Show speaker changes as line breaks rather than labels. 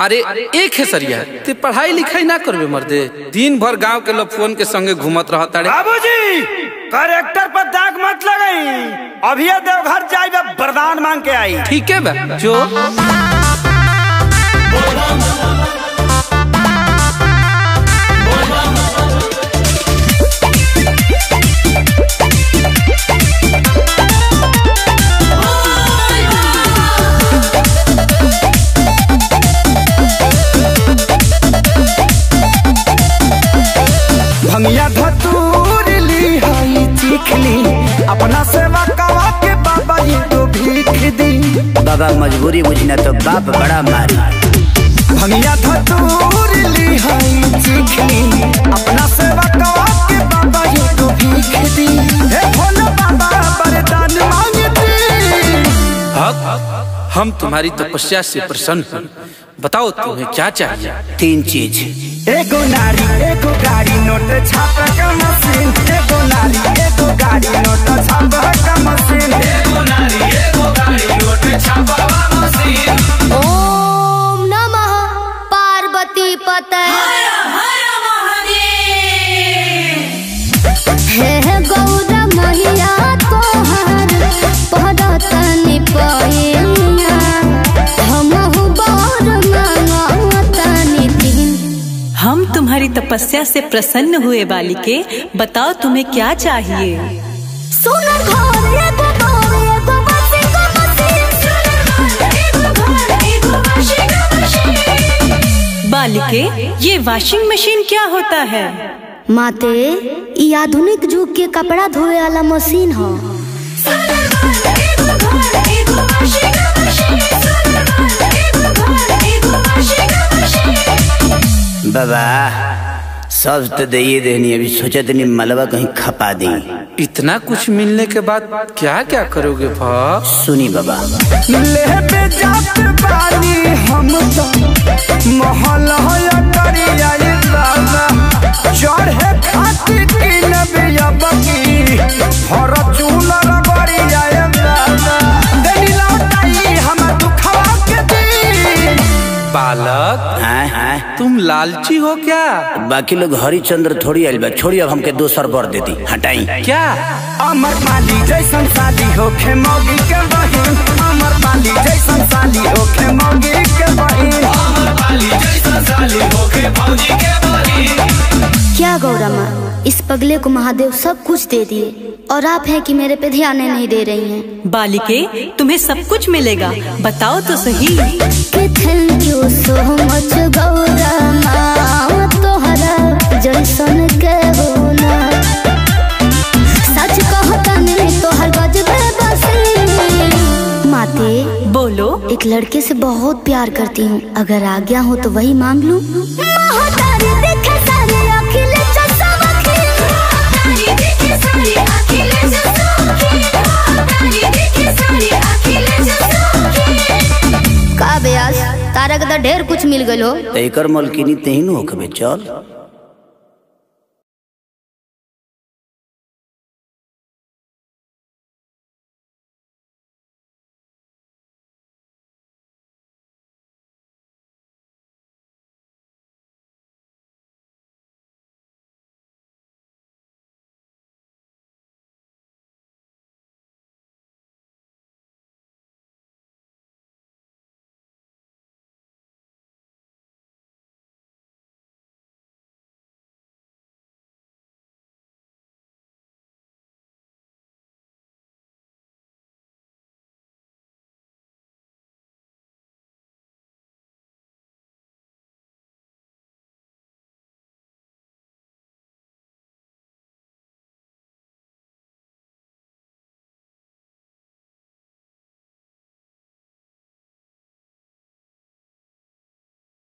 अरे एक है सरिया ते पढ़ाई लिखाई ना करबे मर्दे, दिन भर गांव के लोग फोन के संगे घूमत रहता रे।
बाबूजी करेक्टर पर दाग मत लगाई, अभी देवघर जाइबे वरदान मांग के आई।
ठीक है बा जो
भंगिया धतूर ली हाई चिखली, अपना सेवा कवा के बाबा जी को भीख दी।
बाबा मजबूरी बुझना तो बाप बड़ा मारी।
भंगिया धतूर ली हाई चिखली, अपना सेवा कवा के बाबा जी को भीख दी। हे भोला बाबा वरदान मांगती।
हम तुम्हारी तपस्या से प्रसन्न हैं, बताओ तुम्हें क्या चाहिए।
3 चीज,
एगो नारी एगो गाड़ी नोट छापे का मशीन। एगो नारी एगो गाड़ी नोट छापे का मशीन। एगो नारी एगो गाड़ी नोट छापे का मशीन।
ओम नमः पार्वती पते हे गौरा मैया तोहर पदतनि पैया, हमहु बर मांगतनि दिन।
हम तुम्हारी तपस्या से प्रसन्न हुए बालिके, बताओ तुम्हें क्या चाहिए।
सोनर घर एगो घर एगो वाशिंग मशीन। सोनर घर एगो घर एगो वाशिंग मशीन।
बालिके ये वाशिंग मशीन क्या होता है।
माते ई आधुनिक युग के कपड़ा धोए वाला मशीन है। सोनर घर एगो घर एगो वाशिंग मशीन। सोनर घर एगो घर एगो वाशिंग मशीन।
बाबा सब तो दे देनी, अभी सोचा नहीं मलबा कहीं खपा दी।
इतना कुछ मिलने के बाद क्या क्या करोगे भा।
सुनी बाबा,
ले पे जात बानी हम तो महल होया करिया ये बाबा। चढ़े खातिर की नबिया बकी हर चूला रगड़िया ये बाबा। देनी लौटाई हम दुखवा के दी।
बालक तुम लालची हो क्या।
बाकी लोग हरिचंद्र थोड़ी आइल बा, छोड़ी अब हमके दोसर बर दे दी, हटाई।
क्या
अमर पाली जैसन साली होखे मौगी के बहिन। अमर पाली जैसन साली होखे मौगी के बहिन। अमर पाली जैसन साली होखे मौगी के बहिन।
क्या गौरा माँ, इस पगले को महादेव सब कुछ दे दिए और आप हैं कि मेरे पे ध्यान नहीं दे रही हैं।
बालिके तुम्हें सब कुछ मिलेगा, बताओ तो सही।
Thank you so much Gaura माँ, तोहरा जैसन के होना। सच कहता नहीं तोहर गजबे बसी। माते
बोलो।
एक लड़के से बहुत प्यार करती हूँ, अगर आज्ञा हो तो वही मांग लूं। का ब्यास तारा के ढेर कुछ मिल गलो।
एकर मलकिनी तेहिन होके चल।